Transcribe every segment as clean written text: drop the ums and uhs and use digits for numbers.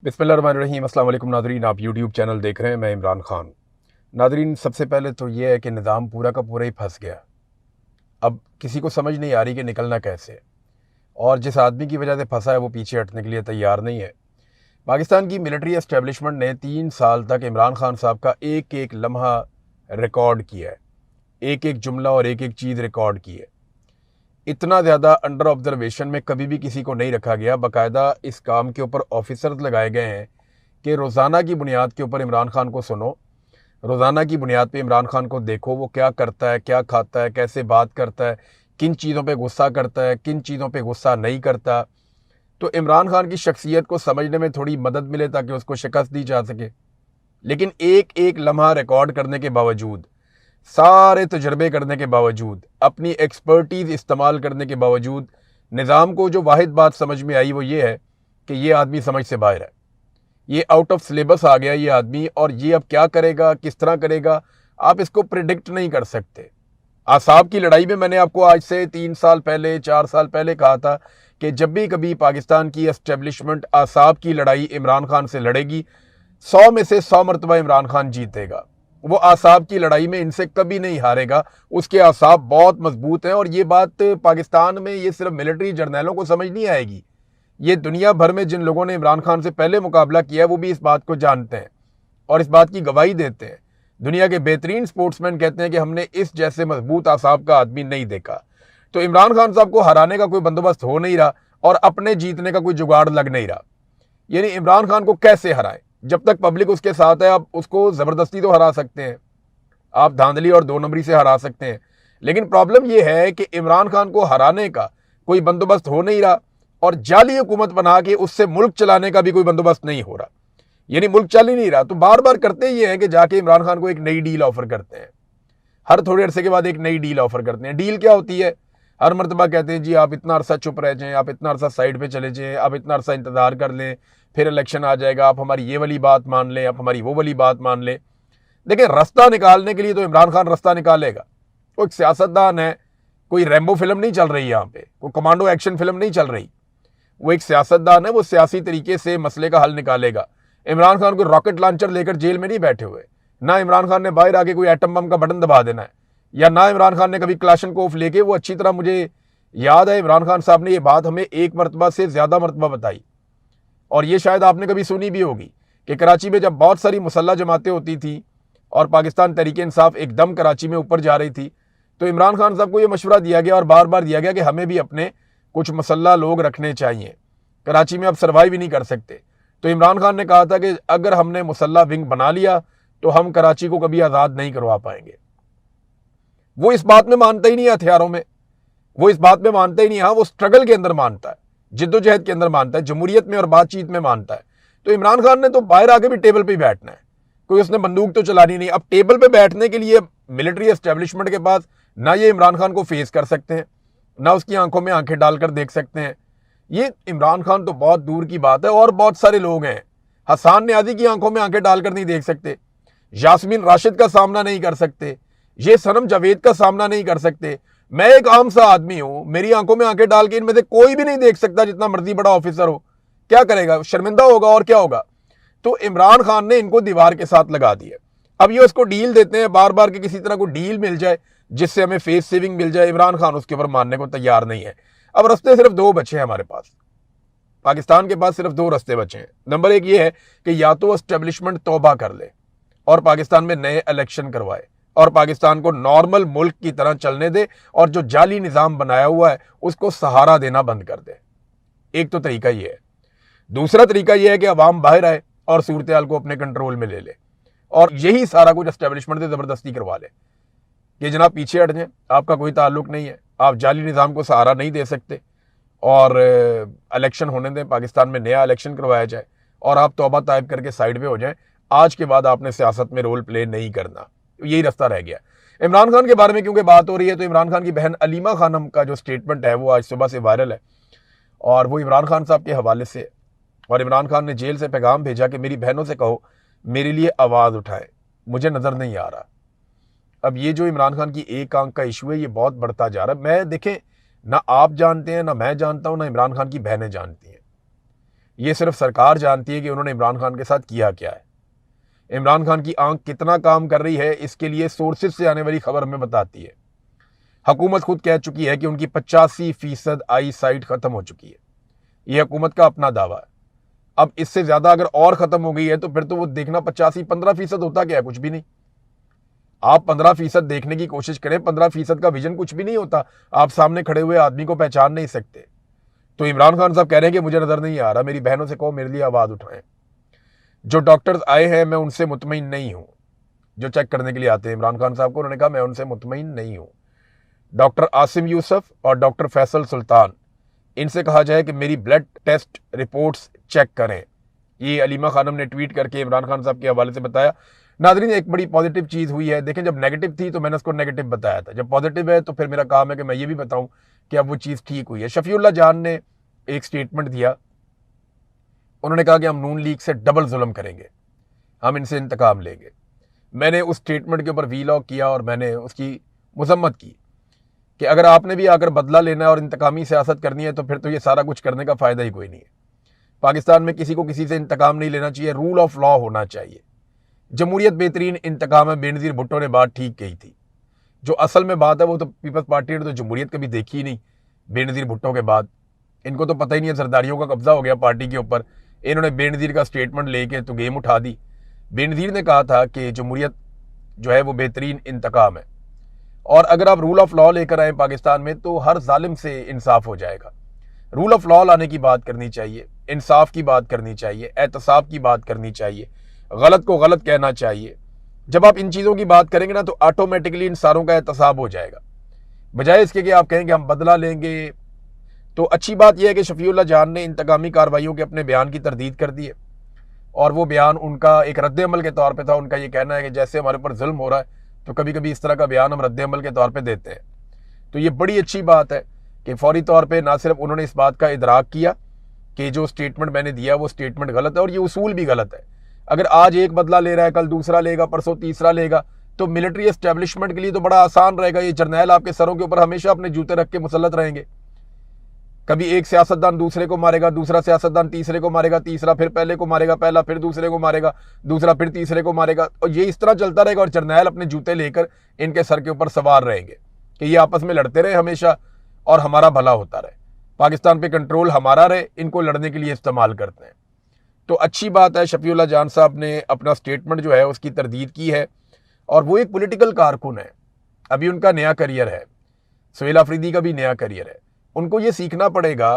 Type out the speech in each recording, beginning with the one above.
बिस्मिल्लाहिर्रहमानिर्रहीम। अस्सलाम वालेकुम नादरीन, आप यूट्यूब चैनल देख रहे हैं, मैं इमरान खान। नादरीन, सबसे पहले तो ये है कि निज़ाम पूरा का पूरा ही फंस गया। अब किसी को समझ नहीं आ रही कि निकलना कैसे, और जिस आदमी की वजह से फंसा है वो पीछे हटने के लिए तैयार नहीं है। पाकिस्तान की मिलिट्री एस्टेब्लिशमेंट ने 3 साल तक इमरान खान साहब का एक एक लम्हा रिकॉर्ड किया है, एक एक जुमला और एक एक चीज़ रिकॉर्ड की है। इतना ज़्यादा अंडर ऑब्जर्वेशन में कभी भी किसी को नहीं रखा गया। बाकायदा इस काम के ऊपर ऑफिसर्स लगाए गए हैं कि रोज़ाना की बुनियाद के ऊपर इमरान खान को सुनो, रोज़ाना की बुनियाद पे इमरान खान को देखो, वो क्या करता है, क्या खाता है, कैसे बात करता है, किन चीज़ों पे गुस्सा करता है, किन चीज़ों पे गुस्सा नहीं करता। तो इमरान खान की शख्सियत को समझने में थोड़ी मदद मिले ताकि उसको शिकस्त दी जा सके। लेकिन एक एक लम्हा रिकॉर्ड करने के बावजूद, सारे तजर्बे करने के बावजूद, अपनी एक्सपर्टीज़ इस्तेमाल करने के बावजूद, निज़ाम को जो वाहिद बात समझ में आई वो ये है कि ये आदमी समझ से बाहर है, ये आउट ऑफ सिलेबस आ गया ये आदमी, और ये अब क्या करेगा, किस तरह करेगा, आप इसको प्रिडिक्ट नहीं कर सकते। आसाब की लड़ाई में मैंने आपको आज से 3 साल पहले, 4 साल पहले कहा था कि जब भी कभी पाकिस्तान की एस्टेब्लिशमेंट आसाब की लड़ाई इमरान खान से लड़ेगी, 100 में से 100 मरतबा इमरान खान जीतेगा। वो आसाब की लड़ाई में इनसे कभी नहीं हारेगा, उसके आसाब बहुत मजबूत हैं। और ये बात पाकिस्तान में ये सिर्फ मिलिट्री जर्नैलों को समझ नहीं आएगी, ये दुनिया भर में जिन लोगों ने इमरान खान से पहले मुकाबला किया है वो भी इस बात को जानते हैं और इस बात की गवाही देते हैं। दुनिया के बेहतरीन स्पोर्ट्समैन कहते हैं कि हमने इस जैसे मजबूत आसाब का आदमी नहीं देखा। तो इमरान खान साहब को हराने का कोई बंदोबस्त हो नहीं रहा और अपने जीतने का कोई जुगाड़ लग नहीं रहा। यानी इमरान खान को कैसे हराएं? जब तक पब्लिक उसके साथ है, आप उसको ज़बरदस्ती तो हरा सकते हैं, आप धांधली और 2 नंबरी से हरा सकते हैं, लेकिन प्रॉब्लम यह है कि इमरान खान को हराने का कोई बंदोबस्त हो नहीं रहा और जाली हुकूमत बना के उससे मुल्क चलाने का भी कोई बंदोबस्त नहीं हो रहा। यानी मुल्क चल ही नहीं रहा। तो बार बार करते ये हैं कि जाके इमरान खान को एक नई डील ऑफर करते हैं, हर थोड़े अरसे के बाद एक नई डील ऑफर करते हैं। डील क्या होती है? हर मरतबा कहते हैं जी आप इतना अरसा चुप रह जाएं, आप इतना अरसा साइड पे चले जाएं, आप इतना अरसा इंतजार कर लें, फिर इलेक्शन आ जाएगा, आप हमारी ये वाली बात मान लें, आप हमारी वो वाली बात मान लें। देखिए, रास्ता निकालने के लिए तो इमरान खान रास्ता निकालेगा। वो एक सियासतदान है, कोई रैम्बो फिल्म नहीं चल रही यहाँ पे, कोई कमांडो एक्शन फिल्म नहीं चल रही। वो एक सियासतदान है, वो सियासी तरीके से मसले का हल निकालेगा। इमरान खान को रॉकेट लॉन्चर लेकर जेल में नहीं बैठे हुए, ना इमरान खान ने बाहर आके कोई एटम बम का बटन दबा देना है, या ना इमरान खान ने कभी क्लाशनकोफ लेके, वो अच्छी तरह मुझे याद है इमरान खान साहब ने ये बात हमें एक मरतबा से ज़्यादा मरतबा बताई, और ये शायद आपने कभी सुनी भी होगी कि कराची में जब बहुत सारी मुसल्ला जमातें होती थी और पाकिस्तान तहरीक इंसाफ एकदम कराची में ऊपर जा रही थी, तो इमरान खान साहब को ये मशवरा दिया गया और बार बार दिया गया कि हमें भी अपने कुछ मुसल्ला लोग रखने चाहिए, कराची में अब सर्वाइव ही नहीं कर सकते। तो इमरान खान ने कहा था कि अगर हमने मुसल्ला विंग बना लिया तो हम कराची को कभी आज़ाद नहीं करवा पाएंगे। वो इस बात में मानता ही नहीं है हथियारों में, वो इस बात में मानता ही नहीं है। हाँ, वो स्ट्रगल के अंदर मानता है, जिद्दोजहद के अंदर मानता है, जमहूरियत में और बातचीत में मानता है। तो इमरान खान ने तो बाहर आके भी टेबल पे ही बैठना है, कोई उसने बंदूक तो चलानी नहीं। अब टेबल पे बैठने के लिए मिलिट्री एस्टेब्लिशमेंट के पास ना ये इमरान खान को फेस कर सकते हैं, ना उसकी आंखों में आंखें डालकर देख सकते हैं। ये इमरान खान तो बहुत दूर की बात है, और बहुत सारे लोग हैं, हसन न्याजी की आंखों में आंखें डालकर नहीं देख सकते, यास्मीन राशिद का सामना नहीं कर सकते, ये सनम जावेद का सामना नहीं कर सकते। मैं एक आम सा आदमी हूं, मेरी आंखों में आंखें डाल के इनमें से कोई भी नहीं देख सकता, जितना मर्जी बड़ा ऑफिसर हो। क्या करेगा? शर्मिंदा होगा, और क्या होगा। तो इमरान खान ने इनको दीवार के साथ लगा दिया। अब ये उसको डील देते हैं बार बार कि किसी तरह को डील मिल जाए जिससे हमें फेस सेविंग मिल जाए। इमरान खान उसके ऊपर मानने को तैयार नहीं है। अब रास्ते सिर्फ 2 बचे हैं हमारे पास, पाकिस्तान के पास सिर्फ 2 रास्ते बचे हैं। नंबर 1 ये है कि या तो एस्टेब्लिशमेंट तौबा कर ले और पाकिस्तान में नए इलेक्शन करवाए और पाकिस्तान को नॉर्मल मुल्क की तरह चलने दे, और जो जाली निज़ाम बनाया हुआ है उसको सहारा देना बंद कर दे। एक तो तरीका ये है। दूसरा तरीका यह है कि अवाम बाहर आए और सूरत हाल को अपने कंट्रोल में ले ले, और यही सारा कुछ एस्टेब्लिशमेंट से ज़बरदस्ती करवा ले कि जनाब पीछे हट जाए, आपका कोई ताल्लुक नहीं है, आप जाली निज़ाम को सहारा नहीं दे सकते, और इलेक्शन होने दें, पाकिस्तान में नया इलेक्शन करवाया जाए और आप तौबा ताइब करके साइड पे हो जाएं। आज के बाद आपने सियासत में रोल प्ले नहीं करना। यही रास्ता रह गया। इमरान खान के बारे में क्योंकि बात हो रही है, तो इमरान खान की बहन अलीमा खानम का जो स्टेटमेंट है वो आज सुबह से वायरल है, और वो इमरान खान साहब के हवाले से। और इमरान खान ने जेल से पैगाम भेजा कि मेरी बहनों से कहो मेरे लिए आवाज़ उठाए, मुझे नज़र नहीं आ रहा। अब ये जो इमरान खान की एक आंख का इशू है, ये बहुत बढ़ता जा रहा है। मैं देखें, ना आप जानते हैं, ना मैं जानता हूं, ना इमरान खान की बहनें जानती हैं। ये सिर्फ सरकार जानती है कि उन्होंने इमरान खान के साथ किया क्या है। इमरान खान की आंख कितना काम कर रही है, इसके लिए सोर्सेज से आने वाली खबर हमें बताती है। हुकूमत खुद कह चुकी है कि उनकी 85% आई साइट खत्म हो चुकी है। ये हुकूमत का अपना दावा है। अब इससे ज्यादा अगर और खत्म हो गई है तो फिर तो वो देखना 85-15% होता क्या है, कुछ भी नहीं। आप 15% देखने की कोशिश करें, 15% का विजन कुछ भी नहीं होता। आप सामने खड़े हुए आदमी को पहचान नहीं सकते। तो इमरान खान साहब कह रहे हैं कि मुझे नजर नहीं आ रहा, मेरी बहनों से कहो मेरे लिए आवाज उठाएं। जो डॉक्टर्स आए हैं मैं उनसे मुतमईन नहीं हूं, जो चेक करने के लिए आते हैं इमरान खान साहब को, उन्होंने कहा मैं उनसे मुतमईन नहीं हूं। डॉक्टर आसिम यूसुफ और डॉक्टर फैसल सुल्तान, इनसे कहा जाए कि मेरी ब्लड टेस्ट रिपोर्ट्स चेक करें। ये अलीमा खानम ने ट्वीट करके इमरान खान साहब के हवाले से बताया। नाज़रीन, एक बड़ी पॉजिटिव चीज़ हुई है। देखें, जब नेगेटिव थी तो मैंने उसको नेगेटिव बताया था, जब पॉजिटिव है तो फिर मेरा काम है कि मैं ये भी बताऊं कि अब वो चीज़ ठीक हुई है। शफीउल्लाह जान ने एक स्टेटमेंट दिया। उन्होंने कहा कि हम नून लीग से डबल जुल्म करेंगे, हम इनसे इंतकाम लेंगे। मैंने उस स्टेटमेंट के ऊपर वीलॉग किया और मैंने उसकी मजम्मत की कि अगर आपने भी आकर बदला लेना है और इंतकामी सियासत करनी है तो फिर तो ये सारा कुछ करने का फ़ायदा ही कोई नहीं है। पाकिस्तान में किसी को किसी से इंतकाम नहीं लेना चाहिए, रूल ऑफ लॉ होना चाहिए। जमहूरियत बेहतरीन इंतकाम है, बेनज़ीर भुट्टो ने बात ठीक कही थी। जो असल में बात है वो तो पीपल्स पार्टी ने तो जमहूरियत कभी देखी ही नहीं। बेनज़ीर भुट्टो के बाद इनको तो पता ही नहीं है, सरदारियों का कब्जा हो गया पार्टी के ऊपर। इन्होंने बेनज़ीर का स्टेटमेंट लेके तो गेम उठा दी। बेनज़ीर ने कहा था कि जमहूरियत जो है वो बेहतरीन इंतकाम है, और अगर आप रूल ऑफ लॉ लेकर आए पाकिस्तान में तो हर जालिम से इंसाफ हो जाएगा। रूल ऑफ लॉ लाने की बात करनी चाहिए, इंसाफ की बात करनी चाहिए, एहतसाब की बात करनी चाहिए, गलत को गलत कहना चाहिए। जब आप इन चीज़ों की बात करेंगे ना तो ऑटोमेटिकली इन सारों का एहतसाब हो जाएगा, बजाय इसके कि आप कहेंगे हम बदला लेंगे। तो अच्छी बात यह है कि शफीउल्लाह जान ने इंतकामी कार्रवाइयों के अपने बयान की तरदीद कर दी है, और वो बयान उनका एक रद्द अमल के तौर पे था। उनका ये कहना है कि जैसे हमारे ऊपर जुल्म हो रहा है तो कभी कभी इस तरह का बयान हम रद्द अमल के तौर पे देते हैं। तो ये बड़ी अच्छी बात है कि फौरी तौर पे ना सिर्फ उन्होंने इस बात का इदराक किया कि जो स्टेटमेंट मैंने दिया वो स्टेटमेंट गलत है, और ये उसूल भी गलत है। अगर आज एक बदला ले रहा है, कल दूसरा लेगा, परसों तीसरा लेगा, तो मिलिट्री एस्टेब्लिशमेंट के लिए तो बड़ा आसान रहेगा। ये जर्नैल आपके सरों के ऊपर हमेशा अपने जूते रख के मुसल्लत रहेंगे। कभी एक सियासतदान दूसरे को मारेगा, दूसरा सियासतदान तीसरे को मारेगा, तीसरा फिर पहले को मारेगा, पहला फिर दूसरे को मारेगा, दूसरा फिर तीसरे को मारेगा, और ये इस तरह चलता रहेगा। और जर्नैल अपने जूते लेकर इनके सर के ऊपर सवार रहेंगे कि ये आपस में लड़ते रहे हमेशा और हमारा भला होता रहे, पाकिस्तान पे कंट्रोल हमारा रहे, इनको लड़ने के लिए इस्तेमाल करते हैं। तो अच्छी बात है, शफीउल्लाह जान साहब ने अपना स्टेटमेंट जो है उसकी तरदीद की है, और वो एक पॉलिटिकल कारकुन है। अभी उनका नया करियर है, सुहेल अफरीदी का भी नया करियर है। उनको ये सीखना पड़ेगा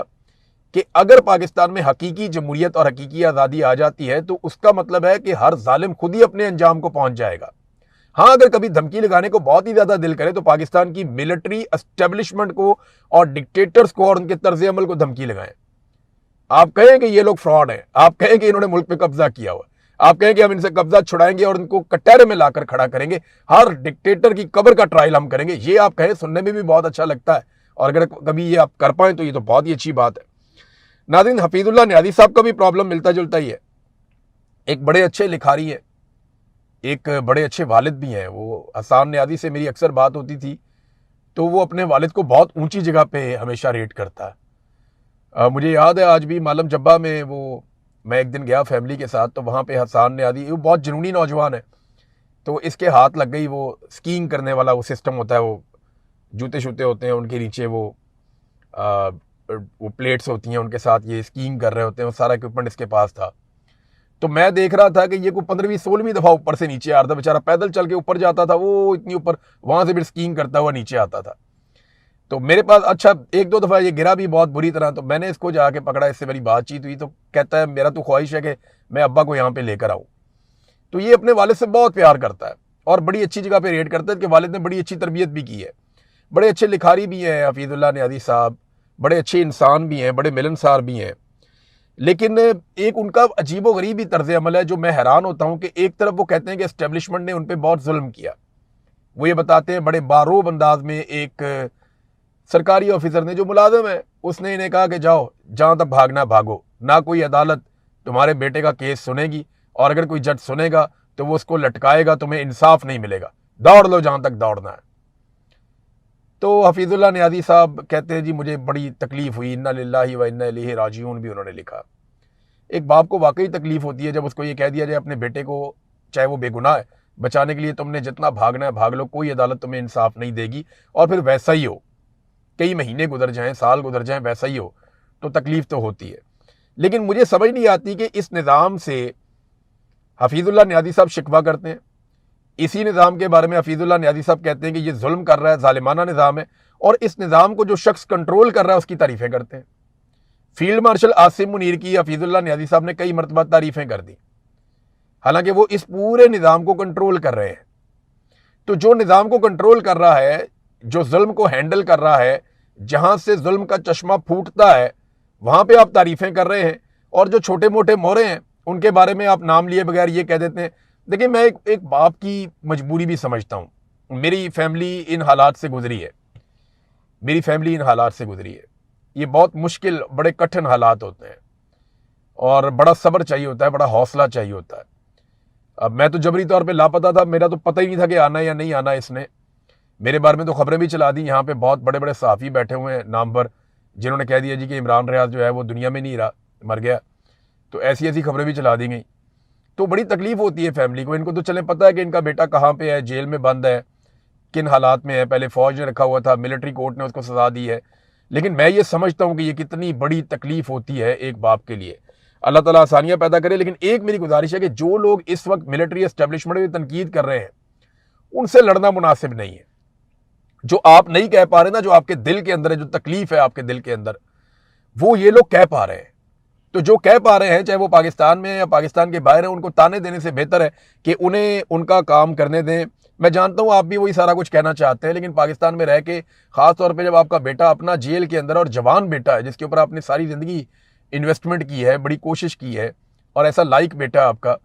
कि अगर पाकिस्तान में हकीकी जमहूरियत और हकीकी आज़ादी आ जाती है तो उसका मतलब है कि हर जालिम खुद ही अपने अंजाम को पहुंच जाएगा। हाँ, अगर कभी धमकी लगाने को बहुत ही ज्यादा दिल करे तो पाकिस्तान की मिलिट्री एस्टेब्लिशमेंट को और डिक्टेटर्स को और उनके तर्ज अमल को धमकी लगाएं। आप कहें कि ये लोग फ्रॉड हैं, आप कहें कि इन्होंने मुल्क पे कब्जा किया हुआ, आप कहें कि हम इनसे कब्जा छुड़ाएंगे और इनको कटहरे में लाकर खड़ा करेंगे, हर डिक्टेटर की कब्र का ट्रायल हम करेंगे, ये आप कहें, सुनने में भी बहुत अच्छा लगता है। और अगर कभी ये आप कर पाए तो ये तो बहुत ही अच्छी बात है। नाज़रीन, हफीजुल्लाह न्याज़ी साहब का भी प्रॉब्लम मिलता जुलता ही है। एक बड़े अच्छे लिखारी है, एक बड़े अच्छे वालिद भी हैं। वो हसान न्याज़ी से मेरी अक्सर बात होती थी तो वो अपने वालिद को बहुत ऊंची जगह पे हमेशा रेट करता है। मुझे याद है आज भी मालम जब्बा में मैं एक दिन गया फैमिली के साथ, तो वहाँ पे हसान न्याज़ी, वो बहुत जुनूनी नौजवान है, तो इसके हाथ लग गई वो स्कीइंग करने वाला वो सिस्टम होता है, वो जूते शूते होते हैं उनके नीचे, वो प्लेट्स होती हैं, उनके साथ ये स्कीइंग कर रहे होते हैं, वो सारा इक्विपमेंट इसके पास था। तो मैं देख रहा था कि ये कोई 15वीं 16वीं दफ़ा ऊपर से नीचे आ रहा था, बेचारा पैदल चल के ऊपर जाता था, वो इतनी ऊपर, वहाँ से फिर स्कीइंग करता हुआ नीचे आता था। तो मेरे पास, अच्छा, एक दो दफ़ा ये गिरा भी बहुत बुरी तरह, तो मैंने इसको जाके पकड़ा, इससे मेरी बातचीत हुई, तो कहता है मेरा तो ख्वाहिश है कि मैं अब्बा को यहाँ पे लेकर आऊँ। तो ये अपने वालिद से बहुत प्यार करता है और बड़ी अच्छी जगह पे रेट करता है कि वालिद ने बड़ी अच्छी तरबियत भी की है। बड़े अच्छे लिखारी भी हैं हफीजुल्लाह न्याज़ी साहब, बड़े अच्छे इंसान भी हैं, बड़े मिलनसार भी हैं। लेकिन एक उनका अजीबो गरीब ही तर्ज अमल है जो मैं हैरान होता हूँ कि एक तरफ वो कहते हैं कि एस्टेब्लिशमेंट ने उन पर बहुत जुल्म किया, वो ये बताते हैं बड़े बारोब अंदाज में, एक सरकारी ऑफिसर ने जो मुलाजिम है उसने इन्हें कहा कि जाओ, जहाँ तक भागना भागो, ना कोई अदालत तुम्हारे बेटे का केस सुनेगी, और अगर कोई जज सुनेगा तो वो उसको लटकाएगा, तुम्हें इंसाफ नहीं मिलेगा, दौड़ लो जहाँ तक दौड़ना है। तो हफीजुल्लाह न्याज़ी साहब कहते हैं जी मुझे बड़ी तकलीफ हुई, इन्ना लिल्लाहि व इन्ना इलैहि राजिऊन भी उन्होंने लिखा। एक बाप को वाकई तकलीफ होती है जब उसको ये कह दिया जाए अपने बेटे को, चाहे वो बेगुनाह है, बचाने के लिए तुमने जितना भागना है भाग लो, कोई अदालत तुम्हें इंसाफ नहीं देगी, और फिर वैसा ही हो, कई महीने गुजर जाएं, साल गुजर जाएं, वैसा ही हो, तो तकलीफ तो होती है। लेकिन मुझे समझ नहीं आती कि इस निज़ाम से हफीजुल्लाह नियाज़ी साहब शिकवा करते हैं, इसी निज़ाम के बारे में हफीजुल्लाह नियाज़ी साहब कहते हैं कि ये जुल्म कर रहा है, जालिमाना निज़ाम है, और इस निज़ाम को जो शख्स कंट्रोल कर रहा है उसकी तारीफ़ें करते हैं। फील्ड मार्शल आसिम मुनीर की हफीजुल्लाह नियाज़ी साहब ने कई मरतबा तारीफ़ें कर दी, हालांकि वो इस पूरे निज़ाम को कंट्रोल कर रहे हैं। तो जो निज़ाम को कंट्रोल कर रहा है, जो जुल्म को हैंडल कर रहा है, जहां से जुल्म का चश्मा फूटता है, वहां पे आप तारीफ़ें कर रहे हैं, और जो छोटे मोटे मोहरे हैं उनके बारे में आप नाम लिए बगैर ये कह देते हैं। देखिए, मैं एक बाप की मजबूरी भी समझता हूं। मेरी फैमिली इन हालात से गुजरी है, मेरी फैमिली इन हालात से गुजरी है। ये बहुत मुश्किल, बड़े कठिन हालात होते हैं, और बड़ा सब्र चाहिए होता है, बड़ा हौसला चाहिए होता है। अब मैं तो जबरी तौर पे लापता था, मेरा तो पता ही नहीं था कि आना या नहीं आना इसने। मेरे बारे में तो खबरें भी चला दी, यहाँ पे बहुत बड़े बड़े सहाफ़ी बैठे हुए हैं नामवर, जिन्होंने कह दिया जी कि इमरान रियाज जो है वो दुनिया में नहीं रहा, मर गया। तो ऐसी ऐसी खबरें भी चला दी गई। तो बड़ी तकलीफ होती है फैमिली को। इनको तो चले पता है कि इनका बेटा कहाँ पे है, जेल में बंद है, किन हालात में है, पहले फौज ने रखा हुआ था, मिलिट्री कोर्ट ने उसको सजा दी है। लेकिन मैं ये समझता हूँ कि ये कितनी बड़ी तकलीफ होती है एक बाप के लिए। अल्लाह ताला आसानियाँ पैदा करे। लेकिन एक मेरी गुजारिश है कि जो लोग इस वक्त मिलिट्री एस्टेब्लिशमेंट में तनकीद कर रहे हैं, उनसे लड़ना मुनासिब नहीं है। जो आप नहीं कह पा रहे ना, जो आपके दिल के अंदर है, जो तकलीफ है आपके दिल के अंदर, वो ये लोग कह पा रहे हैं। तो जो कह पा रहे हैं, चाहे वो पाकिस्तान में या पाकिस्तान के बाहर है, उनको ताने देने से बेहतर है कि उन्हें उनका काम करने दें। मैं जानता हूं आप भी वही सारा कुछ कहना चाहते हैं, लेकिन पाकिस्तान में रह के, खास तौर पे जब आपका बेटा अपना जेल के अंदर, और जवान बेटा है जिसके ऊपर आपने सारी जिंदगी इन्वेस्टमेंट की है, बड़ी कोशिश की है, और ऐसा लाइक बेटा आपका,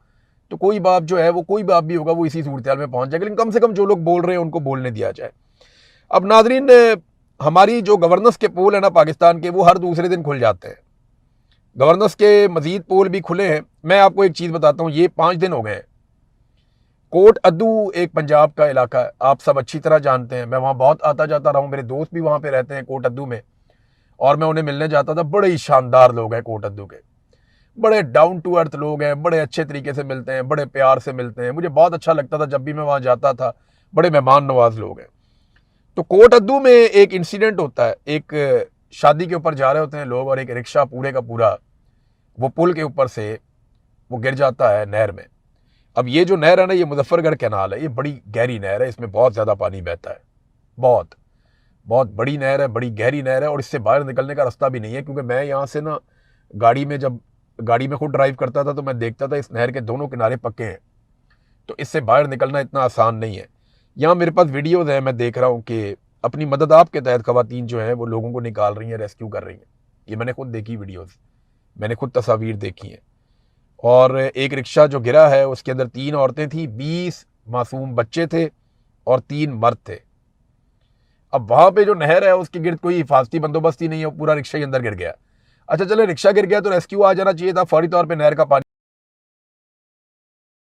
तो कोई बाप जो है, वो कोई बाप भी होगा, वो इसी सूरत में पहुंच जाएगा। लेकिन कम से कम जो लोग बोल रहे हैं उनको बोलने दिया जाए। अब नाजरीन, हमारी जो गवर्नेंस के पोल है ना पाकिस्तान के, वो हर दूसरे दिन खुल जाते हैं। गवर्नेंस के मजीद पोल भी खुले हैं। मैं आपको एक चीज़ बताता हूँ, ये 5 दिन हो गए हैं। कोट अद्दू एक पंजाब का इलाका है, आप सब अच्छी तरह जानते हैं। मैं वहाँ बहुत आता जाता रहा हूँ, मेरे दोस्त भी वहाँ पे रहते हैं कोट अद्दू में, और मैं उन्हें मिलने जाता था। बड़े ही शानदार लोग हैं कोट अद्दू के, बड़े डाउन टू अर्थ लोग हैं, बड़े अच्छे तरीके से मिलते हैं, बड़े प्यार से मिलते हैं। मुझे बहुत अच्छा लगता था जब भी मैं वहाँ जाता था। बड़े मेहमान नवाज लोग हैं। तो कोट अद्दू में एक इंसिडेंट होता है, एक शादी के ऊपर जा रहे होते हैं लोग, और एक रिक्शा पूरे का पूरा वो पुल के ऊपर से वो गिर जाता है नहर में। अब ये जो नहर है ना, ये मुजफ्फरगढ़ कैनाल है, ये बड़ी गहरी नहर है, इसमें बहुत ज़्यादा पानी बहता है, बहुत बहुत बड़ी नहर है, बड़ी गहरी नहर है, और इससे बाहर निकलने का रास्ता भी नहीं है। क्योंकि मैं यहाँ से ना जब गाड़ी में खुद ड्राइव करता था, तो मैं देखता था इस नहर के दोनों किनारे पक्के हैं, तो इससे बाहर निकलना इतना आसान नहीं है। यहाँ मेरे पास वीडियोज़ हैं, मैं देख रहा हूँ कि अपनी मदद आप के तहत ख़वातीन जो हैं वो लोगों को निकाल रही हैं, रेस्क्यू कर रही हैं। ये मैंने खुद देखी वीडियोज़, मैंने खुद तस्वीर देखी है। और एक रिक्शा जो गिरा है उसके अंदर 3 औरतें थी, 20 मासूम बच्चे थे, और 3 मर्द थे। अब वहाँ पे जो नहर है उसके गिर्द कोई हिफाजती बंदोबस्त ही नहीं है, पूरा रिक्शा ही अंदर गिर गया। अच्छा चले, रिक्शा गिर गया तो रेस्क्यू आ जाना चाहिए था, फौरी तौर पे नहर का पानी